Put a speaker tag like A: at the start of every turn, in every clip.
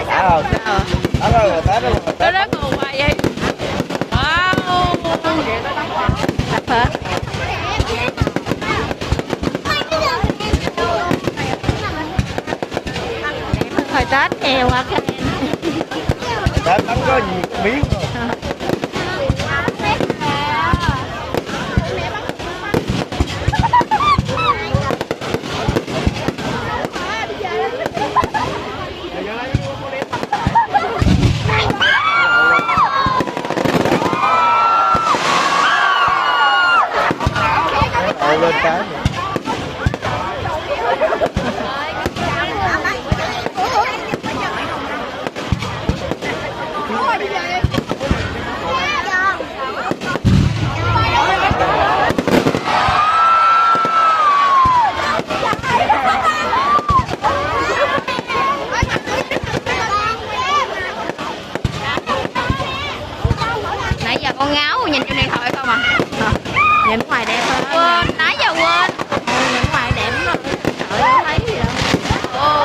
A: Đã rồi. Đã rồi, đã rồi.
B: Nó rất còn hoài vậy. Wow. Đập hả? Hồi Tết hè qua cái
A: Tết không có gì biến rồi. Lên cái
B: nãy giờ con ngáo nhìn trên điện thoại không à? Nhìn ngoài đẹp hơn. Quên, nãy giờ quên. Nhìn ngoài đẹp lắm. Trời ơi, thấy gì đâu. Ô.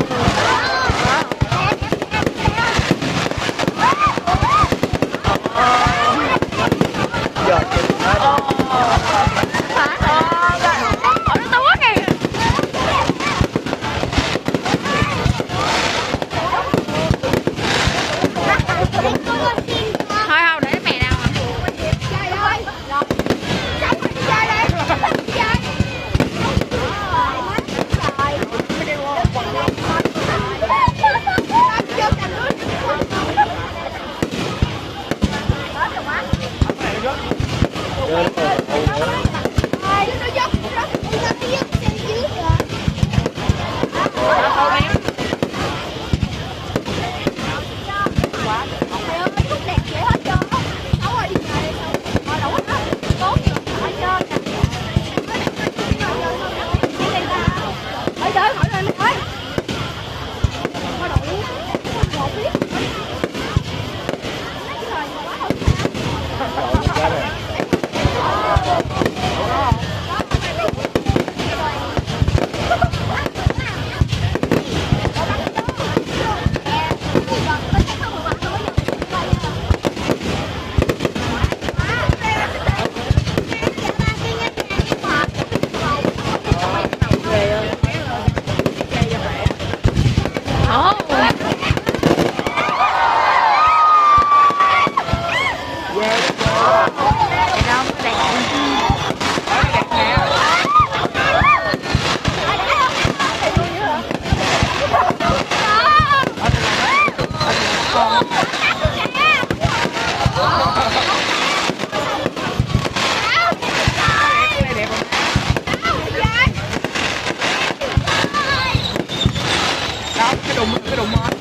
A: cái đùng món